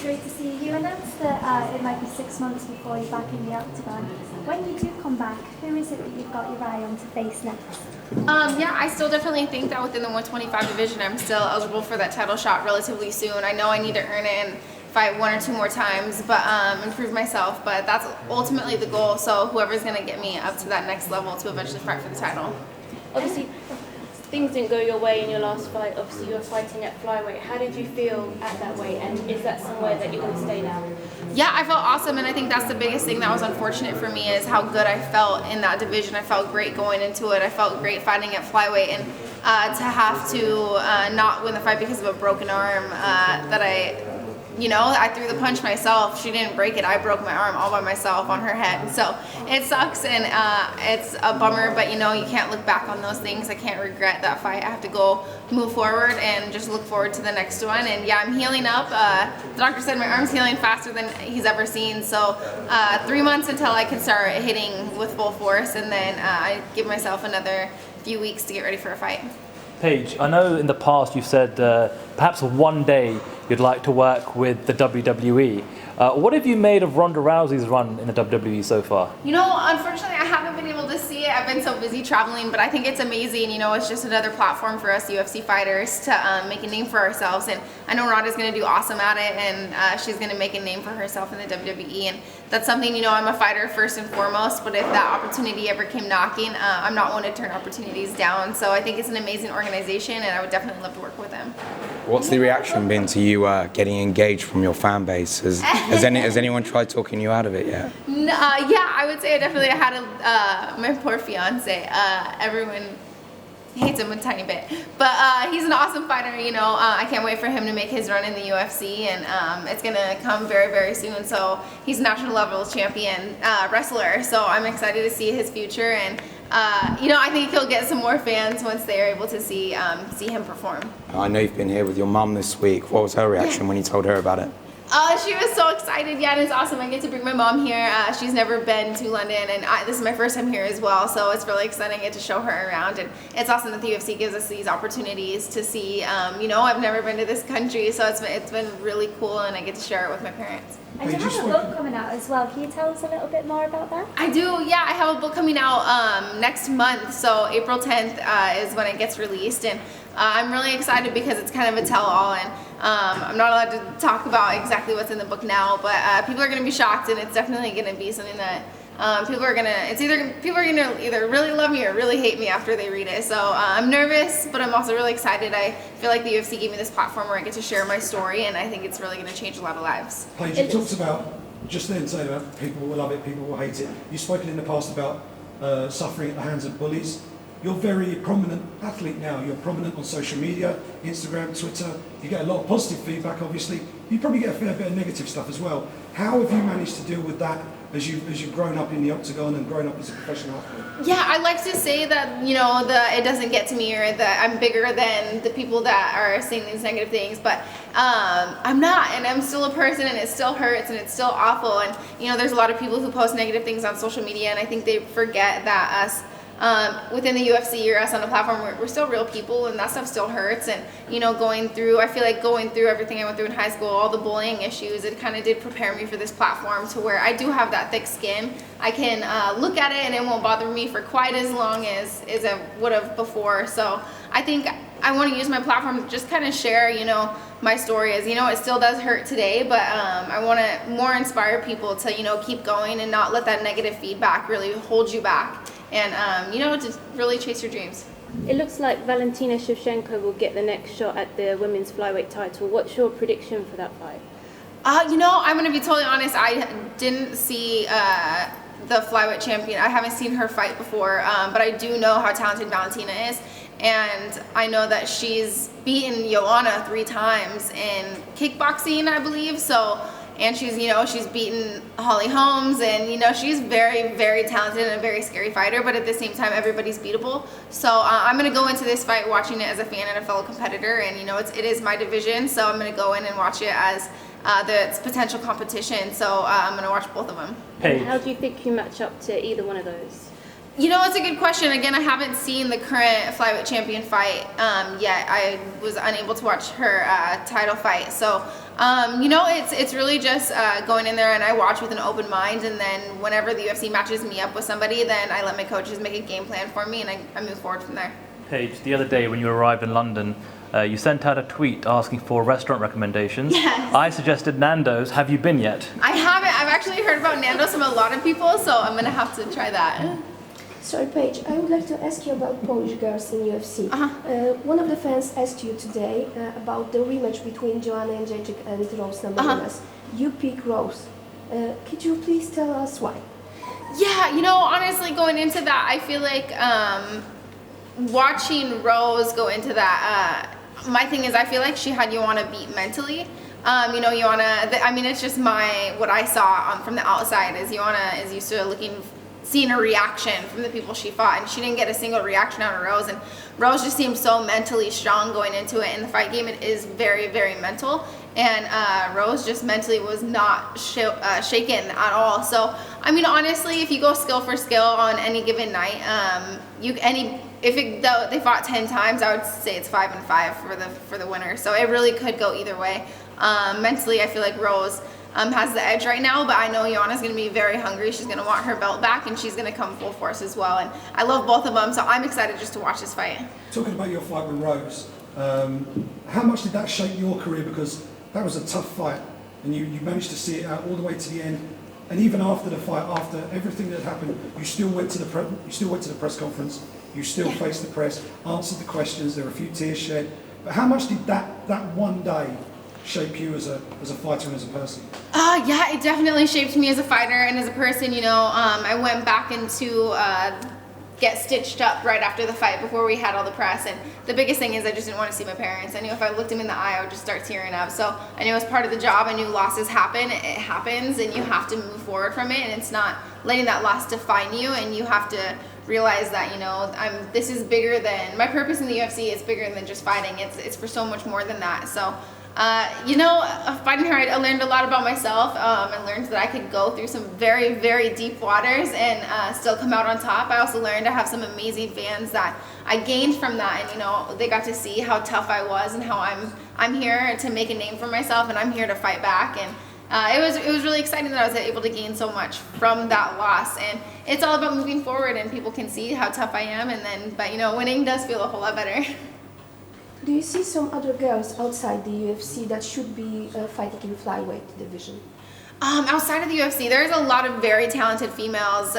great to see you. You announced that it might be 6 months before you're back in the octagon. When you do come back, who is it that you've got your eye on to face next? Yeah, I still definitely think that within the 125 division, I'm still eligible for that title shot relatively soon. I know I need to earn it and fight 1 or 2 more times, but improve myself. But that's ultimately the goal. So whoever's gonna get me up to that next level to eventually fight for the title. Obviously, things didn't go your way in your last fight. Obviously, you were fighting at flyweight. How did you feel at that weight, and is that somewhere that you're going to stay now? Yeah, I felt awesome, and I think that's the biggest thing that was unfortunate for me is how good I felt in that division. I felt great going into it. I felt great fighting at flyweight, and to have to not win the fight because of a broken arm that I threw the punch myself. She didn't break it. I broke my arm all by myself on her head. So it sucks and it's a bummer, but you can't look back on those things. I can't regret that fight. I have to go move forward and just look forward to the next one. And yeah, I'm healing up. The doctor said my arm's healing faster than he's ever seen. So 3 months until I can start hitting with full force, and then I give myself another few weeks to get ready for a fight. Paige, I know in the past you've said perhaps one day you'd like to work with the WWE. What have you made of Ronda Rousey's run in the WWE so far? Unfortunately, I haven't been able to see it. I've been so busy traveling, but I think it's amazing. It's just another platform for us UFC fighters to make a name for ourselves. And I know Ronda's going to do awesome at it, and she's going to make a name for herself in the WWE. And that's something, I'm a fighter first and foremost, but if that opportunity ever came knocking, I'm not one to turn opportunities down. So I think it's an amazing organization, and I would definitely love to work with them. What's the reaction been to you getting engaged from your fan base? Has anyone tried talking you out of it yet? Yeah, I would say I definitely had my poor fiance. Everyone hates him a tiny bit, but he's an awesome fighter. I can't wait for him to make his run in the UFC, and it's gonna come very, very soon. So he's a national level champion wrestler. So I'm excited to see his future, and I think he'll get some more fans once they are able to see him perform. I know you've been here with your mum this week. What was her reaction when you told her about it? She was so excited. Yeah, and it's awesome. I get to bring my mom here. She's never been to London, and this is my first time here as well, so it's really exciting. I get to show her around, and it's awesome that the UFC gives us these opportunities to see. I've never been to this country, so it's been really cool, and I get to share it with my parents. And you have a book coming out as well. Can you tell us a little bit more about that? I do, yeah. I have a book coming out next month, so April 10th is when it gets released, and I'm really excited because it's kind of a tell-all, and I'm not allowed to talk about exactly what's in the book now, but people are going to be shocked, and it's definitely going to be something that people are gonna either really love me or really hate me after they read it. So I'm nervous, but I'm also really excited. I feel like the UFC gave me this platform where I get to share my story, and I think it's really going to change a lot of lives. Paige, you talked about just then saying about people will love it, people will hate it. You've spoken in the past about suffering at the hands of bullies. You're a very prominent athlete now. You're prominent on social media, Instagram, Twitter. You get a lot of positive feedback, obviously. You probably get a fair bit of negative stuff as well. How have you managed to deal with that as you've grown up in the octagon and grown up as a professional athlete? Yeah, I like to say that, it doesn't get to me, or that I'm bigger than the people that are saying these negative things, but I'm not, and I'm still a person, and it still hurts, and it's still awful, and there's a lot of people who post negative things on social media, and I think they forget that us within the UFC or us on the platform, we're still real people, and that stuff still hurts. And I feel like going through everything I went through in high school, all the bullying issues, it kind of did prepare me for this platform to where I do have that thick skin. I can look at it and it won't bother me for quite as long as I would have before. So I think I want to use my platform to just kind of share, my story. As it still does hurt today, but I want to more inspire people to keep going and not let that negative feedback really hold you back, and to really chase your dreams. It looks like Valentina Shevchenko will get the next shot at the women's flyweight title. What's your prediction for that fight? I'm going to be totally honest. I didn't see the flyweight champion. I haven't seen her fight before, but I do know how talented Valentina is. And I know that she's beaten Joanna 3 times in kickboxing, I believe. So, and she's beaten Holly Holmes, and she's very, very talented and a very scary fighter. But at the same time, everybody's beatable. So I'm gonna go into this fight watching it as a fan and a fellow competitor, and it is my division. So I'm gonna go in and watch it as the potential competition. So I'm gonna watch both of them. Hey. How do you think you match up to either one of those? It's a good question. Again, I haven't seen the current flyweight champion fight yet. I was unable to watch her title fight. So It's really just going in there and I watch with an open mind, and then whenever the UFC matches me up with somebody, then I let my coaches make a game plan for me, and I move forward from there. Paige, the other day when you arrived in London, you sent out a tweet asking for restaurant recommendations. Yes. I suggested Nando's. Have you been yet? I haven't. I've actually heard about Nando's from a lot of people, so I'm gonna have to try that. Sorry, Paige, I would like to ask you about Polish girls in UFC. One of the fans asked you today about the rematch between Joanna Jedrzejczyk and Rose Namajunas. You pick Rose. Could you please tell us why? Yeah, honestly, going into that, I feel like watching Rose go into that, my thing is I feel like she had Joanna beat mentally. Joanna, it's just what I saw from the outside is Joanna is used to seeing a reaction from the people she fought, and she didn't get a single reaction out of Rose, and Rose just seemed so mentally strong going into it. In the fight game, it is very, very mental, and Rose just mentally was not shaken at all. So, honestly, if you go skill for skill on any given night, they fought 10 times, I would say it's 5-5 for the winner. So it really could go either way. Mentally, I feel like Rose has the edge right now, but I know Joanna's going to be very hungry. She's going to want her belt back, and she's going to come full force as well. And I love both of them, so I'm excited just to watch this fight. Talking about your fight with Rose, how much did that shape your career? Because that was a tough fight, and you managed to see it out all the way to the end. And even after the fight, after everything that happened, you still went to the press conference. You still faced the press, answered the questions. There were a few tears shed. But how much did that one day shape you as a fighter and as a person? Yeah, it definitely shaped me as a fighter and as a person. I went back into get stitched up right after the fight before we had all the press, and the biggest thing is I just didn't want to see my parents. I knew if I looked them in the eye, I would just start tearing up. So I knew it was part of the job. I knew losses happen. It happens, and you have to move forward from it, and it's not letting that loss define you, and you have to realize that this is bigger than my purpose in the UFC. It's bigger than just fighting. It's for so much more than that. So fighting her, I learned a lot about myself. I learned that I could go through some very, very deep waters and still come out on top. I also learned I have some amazing fans that I gained from that, and they got to see how tough I was and how I'm here to make a name for myself, and I'm here to fight back. And it was really exciting that I was able to gain so much from that loss. And it's all about moving forward, and people can see how tough I am. But winning does feel a whole lot better. Do you see some other girls outside the UFC that should be fighting in flyweight division? Outside of the UFC, there's a lot of very talented females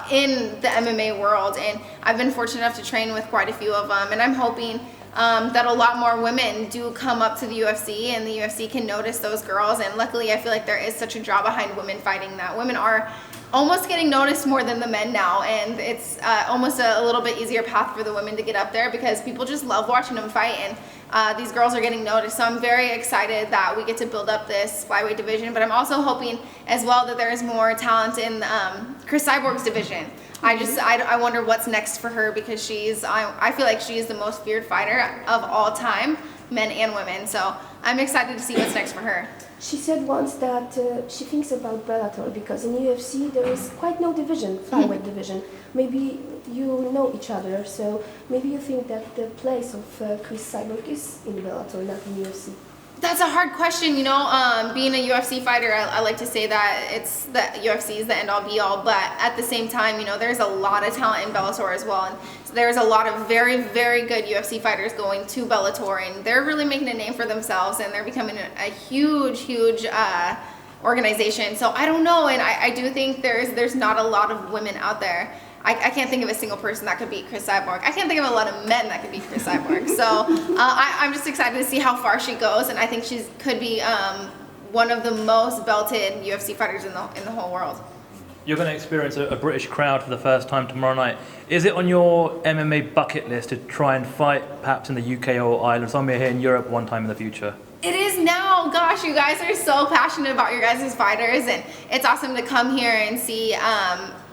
in the MMA world, and I've been fortunate enough to train with quite a few of them, and I'm hoping that a lot more women do come up to the UFC, and the UFC can notice those girls. And luckily, I feel like there is such a draw behind women fighting that women are almost getting noticed more than the men now, and it's almost a little bit easier path for the women to get up there because people just love watching them fight, and these girls are getting noticed. So I'm very excited that we get to build up this flyweight division, but I'm also hoping as well that there is more talent in Cris Cyborg's division. I wonder what's next for her, because I feel like she is the most feared fighter of all time, men and women. So I'm excited to see what's next for her. She said once that she thinks about Bellator because in UFC there is quite no division, flyweight division. Maybe you know each other, so maybe you think that the place of Cris Cyborg is in Bellator, not in UFC. That's a hard question, being a UFC fighter, I like to say that UFC is the end-all be-all, but at the same time, there's a lot of talent in Bellator as well, and there's a lot of very, very good UFC fighters going to Bellator, and they're really making a name for themselves, and they're becoming a huge, huge organization. So I don't know, and I do think there's not a lot of women out there. I can't think of a single person that could beat Cris Cyborg. I can't think of a lot of men that could beat Cris Cyborg. So I'm just excited to see how far she goes, and I think she could be one of the most belted UFC fighters in the whole world. You're going to experience a British crowd for the first time tomorrow night. Is it on your MMA bucket list to try and fight perhaps in the UK or Ireland, somewhere here in Europe one time in the future? It is now. Gosh, you guys are so passionate about your guys' fighters, and it's awesome to come here and see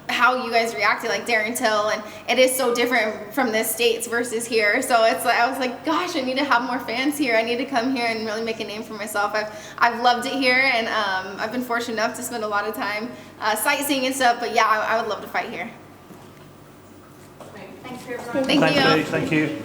how you guys reacted, like Darren Till, and it is so different from the States versus here. So it's like I was like, gosh, I need to have more fans here. I need to come here and really make a name for myself. I've loved it here, and I've been fortunate enough to spend a lot of time sightseeing and stuff. But yeah, I would love to fight here. Thanks for your time. Thank you. Thank you.